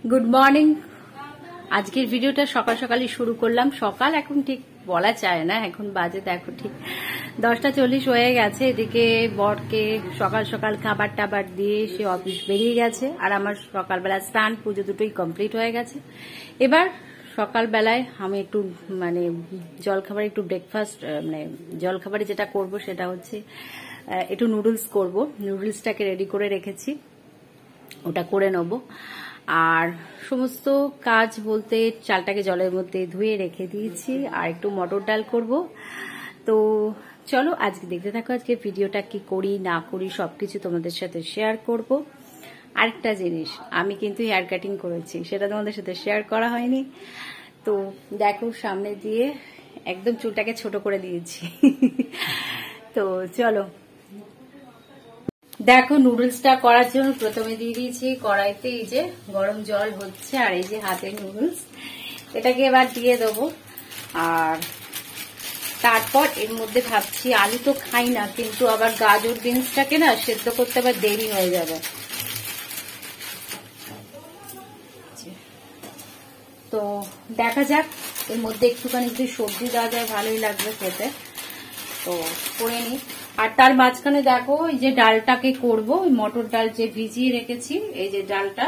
Good morning. আজকের ভিডিওটা সকাল সকালই শুরু করলাম। সকাল এখন ঠিক বলা যায় না, এখন বাজে দেখো ঠিক 10:40 হয়ে গেছে। এদিকে বরকে সকাল সকাল খাবার টাবার দিয়ে সে অফিস বেরিয়ে গেছে, আর আমার সকালবেলা স্নান পুজো দুটোই কমপ্লিট হয়ে গেছে। এবার সকালবেলায় আমি একটু জলখাবার, একটু ব্রেকফাস্ট, জলখাবারে যেটা করব সেটা হচ্ছে একটু নুডলস করব। নুডলসটাকে রেডি করে রেখেছি, ওটা করে নেব। আর সমস্ত কাজ বলতে চালটাকে জলের মধ্যে ধুয়ে রেখে দিয়েছি, আর একটু মটর ডাল করব। তো চলো আজকে দেখতে থাকো, আজকে ভিডিওটা কি করি না করি সবকিছু তোমাদের সাথে শেয়ার করব। আরেকটা জিনিস, আমি কিন্তু হেয়ার কাটিং করেছি, সেটা তোমাদের সাথে শেয়ার করা হয়নি। তো দেখো সামনে দিয়ে একদম চুলটাকে ছোট করে দিয়েছি। তো চলো দেখো, নুডলসটা করার জন্য প্রথমে দিয়ে দিয়েছি কড়াইতে এই যে গরম জল হচ্ছে, আর এই যে হাতের নুডলস, এটাকে এবার দিয়ে দেবো। আর তারপর এর মধ্যে ভাবছি, আলু তো খাই না, কিন্তু আবার গাজর বিনসটাকে না সেদ্ধ করতে আবার দেরি হয়ে যাবে। তো দেখা যাক, এর মধ্যে একটুখানি যদি সবজি দেওয়া যায় ভালোই লাগবে খেতে, তো করে নিই। আর তার মাঝখানে দেখো এই যে ডালটাকে করব, মটর ডাল যে ভিজিয়ে রেখেছি, এই যে ডালটা,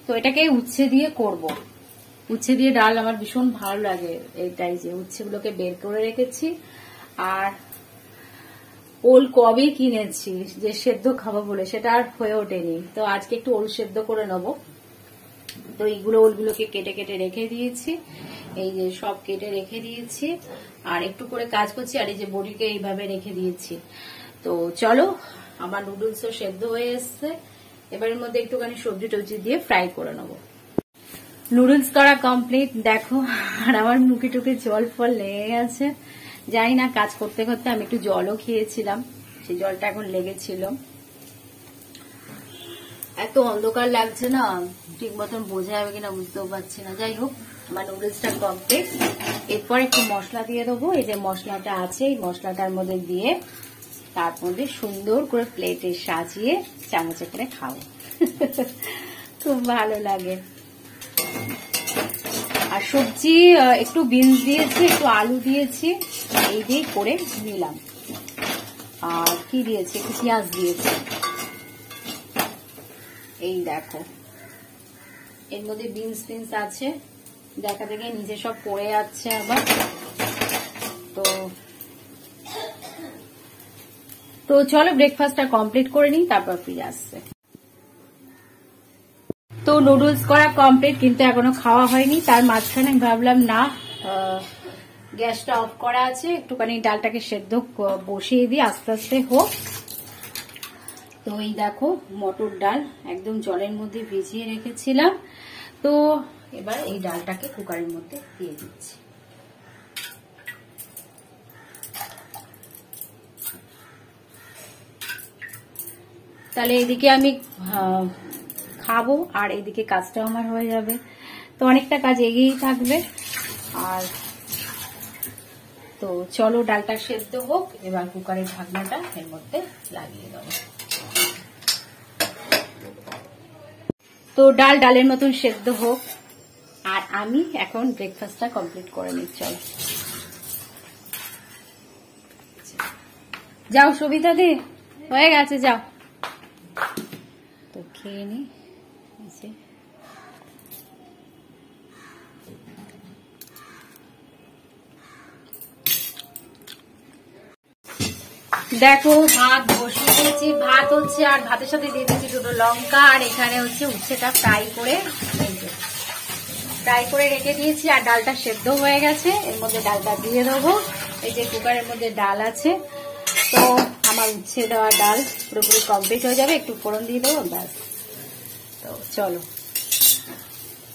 তো এটাকে উচ্ছে দিয়ে করব। উচ্ছে দিয়ে ডাল আমার ভীষণ ভালো লাগে। এইটাই যে উচ্ছেগুলোকে বের করে রেখেছি, আর ওল কবে কিনেছি যে সেদ্ধ খাবো বলে, সেটা আর হয়ে ওঠেনি। তো আজকে একটু ওল সেদ্ধ করে নেব। তো এইগুলো ওলগুলোকে কেটে কেটে রেখে দিয়েছি, এই যে সব কেটে রেখে দিয়েছি, আর একটু করে কাজ করছি। আর এই যে বড়িকে এইভাবে রেখে দিয়েছি। তো চলো, আমার নুডলসও সেদ্ধ হয়ে এসছে। এবারের মধ্যে একটুখানি সবজি টবজি দিয়ে ফ্রাই করে নেবো। নুডলস করা কমপ্লিট দেখো, আর আমার মুখে টুকে জল ফল লেগে গেছে। জানি না, কাজ করতে করতে আমি একটু জলও খেয়েছিলাম, সেই জলটা এখন লেগেছিল। এত অন্ধকার লাগছে না, ঠিক মতন বোঝা যাবে কিনা বুঝতেও পারছি না। যাই হোক, আমার নুডলসটা কমপ্লিট। এরপর একটু মশলা দিয়ে দেবো। এই যে মশলাটা আছে, এই মশলাটার মধ্যে দিয়ে তার মধ্যে সুন্দর করে প্লেটে সাজিয়ে চামচে করে খাবো। খুব ভালো লাগে। আর সবজি একটু বিনস দিয়েছি, একটু আলু দিয়েছি, এই দিয়ে করে নিলাম। আর কি দিয়েছি, একটু পেঁয়াজ দিয়েছি। এই দেখো, এর মধ্যে বিনস টিনস আছে, দেখা দেখে নিজে সব পড়ে যাচ্ছে আবার। তো চলো ব্রেকফাস্টটা কমপ্লিট করে নিই, তারপর ফিরে আসছে। তো নুডলস করা কমপ্লিট, কিন্তু এখনো খাওয়া হয়নি। তার মাঝখানে ভাবলাম না, গ্যাসটা অফ করা আছে, একটুখানি ডালটাকে সেদ্ধ বসিয়ে দিই, আস্তে আস্তে হোক। তো এই দেখো, মটর ডাল একদম জলের মধ্যে ভিজিয়ে রেখেছিলাম। তো এবার এই ডালটাকে কুকারের মধ্যে দিয়ে দিচ্ছি। তাহলে এদিকে আমি খাবো, আর এদিকে কাজটাও আমার হয়ে যাবে। তো অনেকটা কাজ এগিয়েই থাকবে। আর তো চলো, ডালটা সেদ্ধ হোক, এবার কুকারের ঢাকনাটা এর মধ্যে লাগিয়ে দেবো। তো ডালের মতন সেদ্ধ হোক, আর আমি এখন ব্রেকফাস্টটা কমপ্লিট করে নিই। চলো যাও, সবিতা দি হয়ে গেছে, যাও তো খেয়ে নি। দেখো, ভাত বসিয়ে দিয়েছি, ভাত হচ্ছে, আর ভাতের সাথে দিয়ে দিয়েছি দুটো লঙ্কা, আর এখানে হচ্ছে উচ্ছেটা ফ্রাই করে রেখে দিয়েছি। আর ডালটা সেদ্ধ হয়ে গেছে, এর মধ্যে ডালটা দিয়ে দেবো। এই যে কুকারের মধ্যে ডাল আছে, তো আমার উচ্ছে দেওয়া ডাল পুরোপুরি কমপ্লিট হয়ে যাবে। একটু ফোড়ন দিয়ে দেবো, ব্যাস। তো চলো,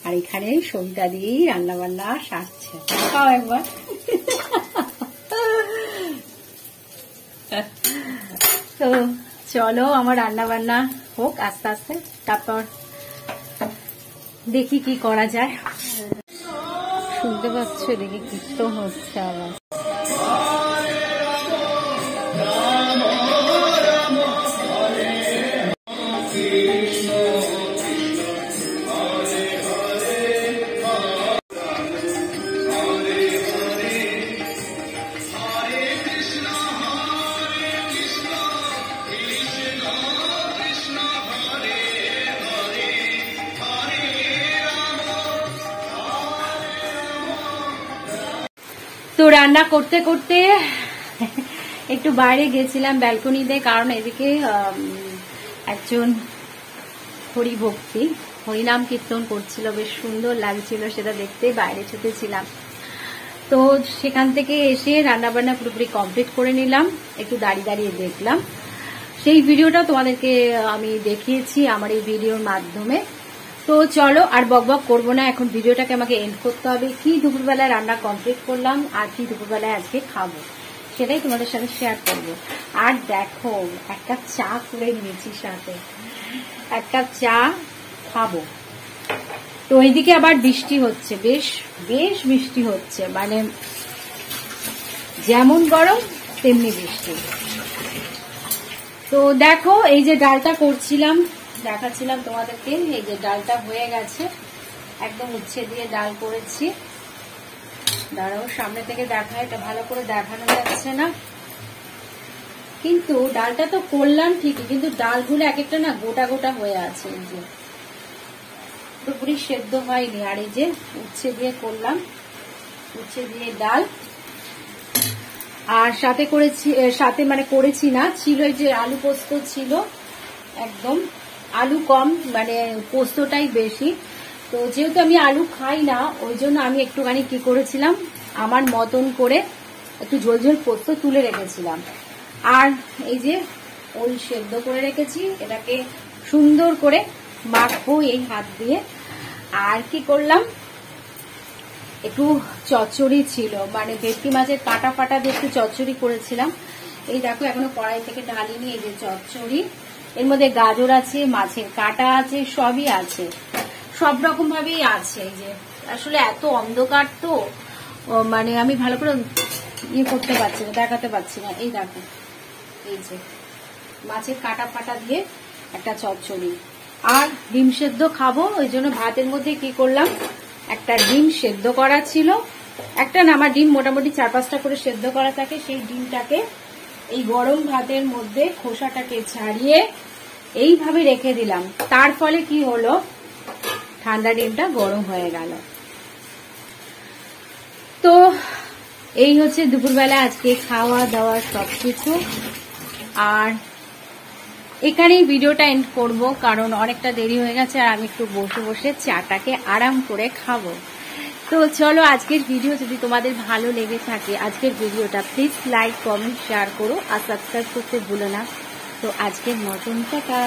আর এখানে সবিতা দিয়েই রান্না বান্না সারছে, খাও একবার। তো চলো, আমার রান্না বান্না হোক আস্তে আস্তে, তারপর দেখি কি করা যায়। শুনতে পাচ্ছ, দেখি কীর্তন হচ্ছে আবার। তো রান্না করতে করতে একটু বাইরে গেছিলাম ব্যালকনিতে, কারণ এদিকে একজন হরিভক্তি হরিনাম কীর্তন করছিল, বেশ সুন্দর লাগছিল সেটা দেখতে, বাইরে ছুটেছিলাম। তো সেখান থেকে এসে রান্নাবান্না পুরোপুরি কমপ্লিট করে নিলাম, একটু দাঁড়িয়ে দাঁড়িয়ে দেখলাম। সেই ভিডিওটা তোমাদেরকে আমি দেখিয়েছি আমার এই ভিডিওর মাধ্যমে। তো চলো আর বকবক করবো না, এখন ভিডিওটাকে আমাকে এন্ড করতে হবে। কি দুপুরবেলায় রান্না কমপ্লিট করলাম আর কি দুপুরবেলায় আজকে খাবো সেটাই তোমাদের সাথে শেয়ার করবো। আর দেখো এক কাপ চা করে নিয়েছি, সাথে এক কাপ চা খাবো। তো এইদিকে আবার বৃষ্টি হচ্ছে, বেশ বেশ বৃষ্টি হচ্ছে, মানে যেমন গরম তেমনি বৃষ্টি। তো দেখো এই যে ডালটা করছিলাম, দেখাচ্ছিলাম তোমাদেরকে, এই যে ডালটা হয়ে গেছে, একদম উচ্ছে দিয়ে ডাল করেছি। দাঁড়াও সামনে থেকে দেখায়, এটা ভালো করে দেখানো যাচ্ছে না, কিন্তু ডালটা তো করলাম ঠিকই, কিন্তু ডালগুলো এক একটা না গোটা গোটা হয়ে আছে, এই যে পুরোপুরি সেদ্ধ হয়নি। আর এই যে উচ্ছে দিয়ে করলাম, উচ্ছে দিয়ে ডাল। আর সাথে করেছি, সাথে মানে করেছি না, ছিল এই যে আলু পোস্ত ছিল, একদম আলু কম, মানে পোস্তটাই বেশি। তো যেহেতু আমি আলু খাই না, ওই জন্য আমি একটুখানি কি করেছিলাম, আমার মতন করে একটু ঝোল ঝোল পোস্ত তুলে রেখেছিলাম। আর এই যে ওল সেদ্ধ করে রেখেছি, এটাকে সুন্দর করে মাখবো এই হাত দিয়ে। আর কি করলাম, একটু চচ্চড়ি ছিল, মানে ভেটকি মাছের কাটা ফাটা দিয়ে একটু চচ্চড়ি করেছিলাম। এই দেখো এখনো কড়াই থেকে ঢালিনি, এই যে চচ্চড়ি, এর মধ্যে গাজর আছে, মাছের কাটা আছে, সবই আছে, সব রকম ভাবেই আছে। এই যে আসলে এত অন্ধকার তো, মানে আমি ভালো করে ইয়ে করতে পারছি না, দেখাতে পারছি না। এই দেখো এই যে মাছের কাটা ফাটা দিয়ে একটা চচ্চড়ি, আর ডিম সেদ্ধ খাবো, ওই জন্য ভাতের মধ্যে কি করলাম, একটা ডিম সেদ্ধ করা ছিল, একটা না আমার ডিম মোটামুটি 4-5টা করে সেদ্ধ করা থাকে, সেই ডিমটাকে এই গরম ভাতের মধ্যে খোসাটাকে ছাড়িয়ে এইভাবে রেখে দিলাম। তার ফলে কি হলো, ঠান্ডা ডিমটা গরম হয়ে গেল। তো এই হচ্ছে দুপুরবেলা আজকে খাওয়া দাওয়া সবকিছু। আর এখানেই ভিডিওটা এন্ড করব, কারণ অনেকটা দেরি হয়ে গেছে আর আমি একটু বসে বসে চাটাকে আরাম করে খাবো। তো চলো আজকের ভিডিও যদি তোমাদের ভালো লেগে থাকে, আজকের ভিডিওটা প্লিজ লাইক কমেন্ট শেয়ার করো আর সাবস্ক্রাইব করতে ভুলো না। তো আজকের মতন টাটা।